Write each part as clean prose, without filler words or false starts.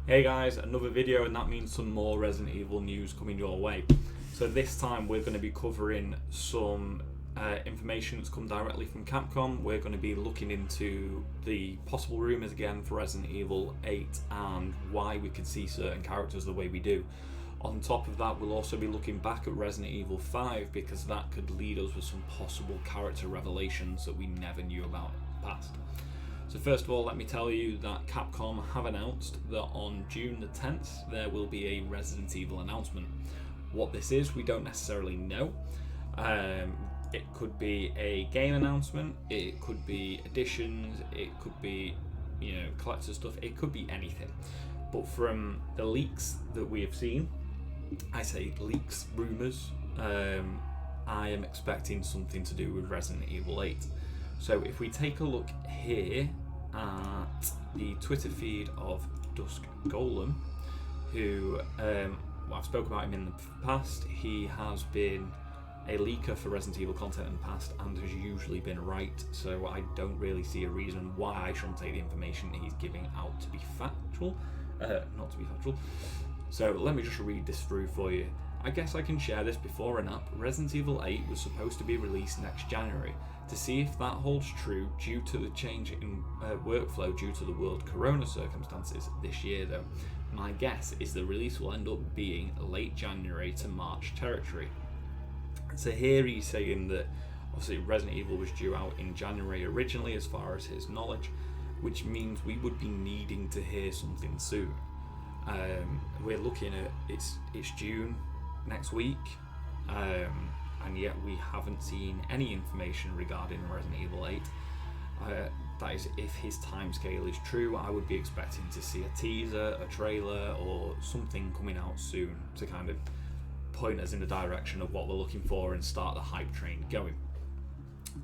Hey guys, another video, and that means some more Resident Evil news coming your way. So this time we're going to be covering some information that's come directly from Capcom. We're going to be looking into the possible rumours again for Resident Evil 8 and why we could see certain characters the way we do. On top of that, we'll also be looking back at Resident Evil 5 because that could lead us with some possible character revelations that we never knew about in the past. So first of all, let me tell you that Capcom have announced that on June the 10th there will be a Resident Evil announcement. What this is, we don't necessarily know. It could be a game announcement, it could be additions, it could be, collector stuff, it could be anything. But from the leaks that we have seen, I say leaks, rumours, I am expecting something to do with Resident Evil 8. So if we take a look here at the Twitter feed of Dusk Golem, who I've spoken about him in the past. He has been a leaker for Resident Evil content in the past and has usually been right, so I don't really see a reason why I shouldn't take the information he's giving out to be factual, not to be factual. So let me just read this through for you. I guess I can share this before and up. Resident Evil 8 was supposed to be released next January. To see if that holds true due to the change in workflow due to the world corona circumstances this year though, my guess is the release will end up being late January to March territory. So here he's saying that obviously Resident Evil was due out in January originally as far as his knowledge, which means we would be needing to hear something soon. We're looking at it's June next week, and yet we haven't seen any information regarding Resident Evil 8. That is, if his timescale is true, I would be expecting to see a teaser, a trailer, or something coming out soon to kind of point us in the direction of what we're looking for and start the hype train going.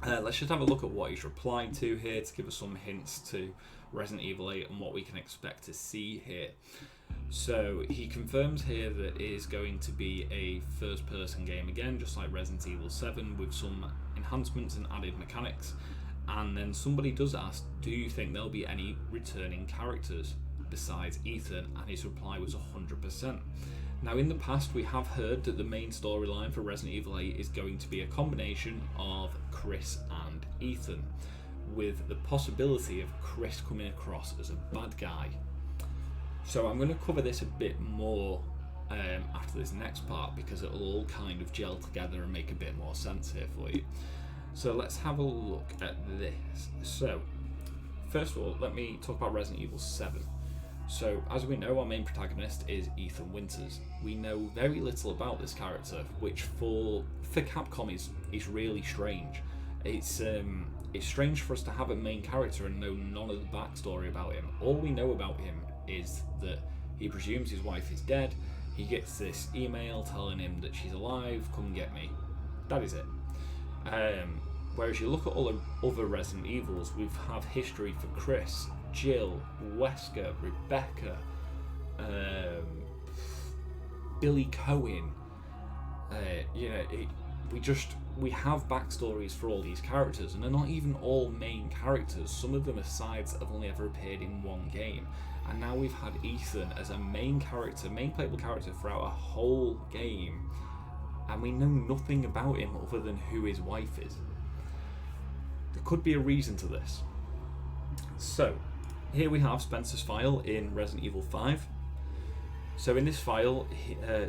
Let's just have a look at what he's replied to here to give us some hints to Resident Evil 8 and what we can expect to see here. So he confirms here that it is going to be a first-person game again, just like Resident Evil 7, with some enhancements and added mechanics. And then somebody does ask, do you think there'll be any returning characters besides Ethan? And his reply was 100%. Now in the past we have heard that the main storyline for Resident Evil 8 is going to be a combination of Chris and Ethan, with the possibility of Chris coming across as a bad guy. So I'm going to cover this a bit more after this next part because it'll all kind of gel together and make a bit more sense here for you. So let's have a look at this. So first of all, let me talk about Resident Evil 7. So as we know, our main protagonist is Ethan Winters. We know very little about this character, which for Capcom is really strange. It's strange for us to have a main character and know none of the backstory about him. All we know about him is that he presumes his wife is dead. He gets this email telling him that she's alive, come get me. That is it. Whereas you look at all the other Resident Evils, we have history for Chris, Jill, Wesker, Rebecca, Billy Cohen. We have backstories for all these characters, and they're not even all main characters. Some of them are sides that have only ever appeared in one game. And now we've had Ethan as a main playable character throughout a whole game, and we know nothing about him other than who his wife is. There could be a reason to this. So, here we have Spencer's file in Resident Evil 5. So in this file,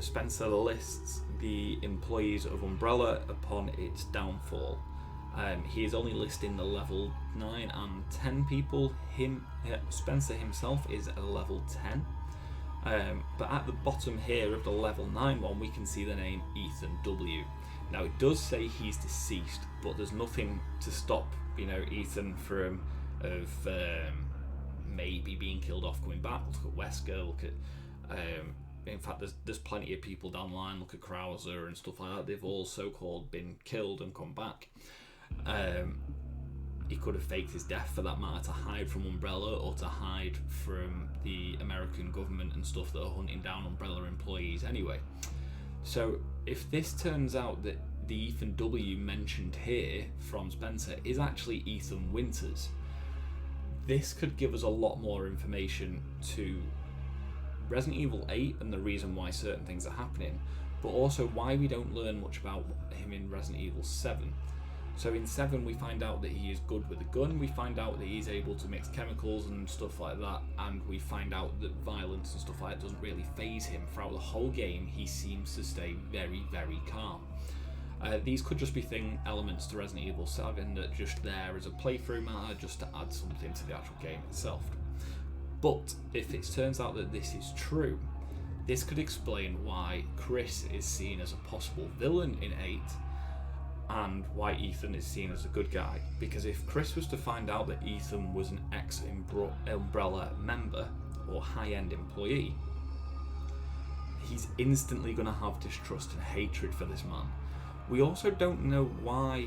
Spencer lists the employees of Umbrella upon its downfall. He is only listing the level 9 and 10 people. Spencer himself is a level 10. But at the bottom here of the level 9 one, we can see the name Ethan W. Now it does say he's deceased, but there's nothing to stop, Ethan from maybe being killed off coming back. Look at Wesker, look at in fact there's plenty of people down the line, look at Krauser and stuff like that. They've all so-called been killed and come back. He could have faked his death for that matter to hide from Umbrella or to hide from the American government and stuff that are hunting down Umbrella employees anyway. So if this turns out that the Ethan W mentioned here from Spencer is actually Ethan Winters, this could give us a lot more information to Resident Evil 8 and the reason why certain things are happening, but also why we don't learn much about him in Resident Evil 7. So in 7 we find out that he is good with a gun, we find out that he's able to mix chemicals and stuff like that, and we find out that violence and stuff like that doesn't really faze him. Throughout the whole game he seems to stay very, very calm. These could just be elements to Resident Evil 7 that are just there as a playthrough matter, just to add something to the actual game itself. But if it turns out that this is true, this could explain why Chris is seen as a possible villain in 8, and why Ethan is seen as a good guy. Because if Chris was to find out that Ethan was an ex-Umbrella member or high-end employee, he's instantly going to have distrust and hatred for this man. We also don't know why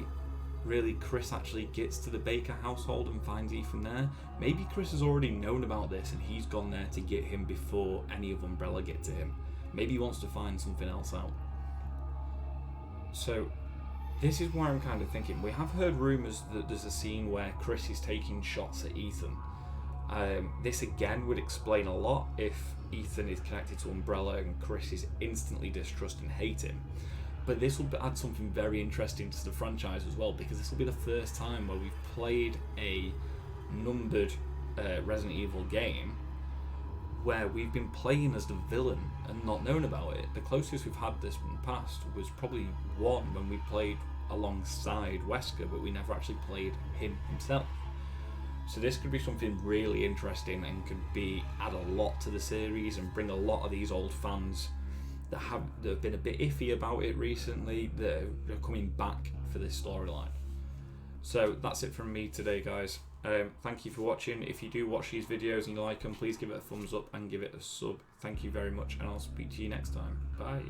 really Chris actually gets to the Baker household and finds Ethan there. Maybe Chris has already known about this and he's gone there to get him before any of Umbrella get to him. Maybe he wants to find something else out. So this is why I'm kind of thinking, we have heard rumours that there's a scene where Chris is taking shots at Ethan. This again would explain a lot if Ethan is connected to Umbrella and Chris is instantly distrust and hate him. But this will add something very interesting to the franchise as well, because this will be the first time where we've played a numbered Resident Evil game where we've been playing as the villain and not known about it. The closest we've had this in the past was probably 1 when we played alongside Wesker, but we never actually played him himself. So this could be something really interesting and could add a lot to the series and bring a lot of these old fans that have been a bit iffy about it recently, that are coming back for this storyline. So that's it from me today, guys. Thank you for watching. If you do watch these videos and you like them, please give it a thumbs up and give it a sub. Thank you very much, and I'll speak to you next time. Bye.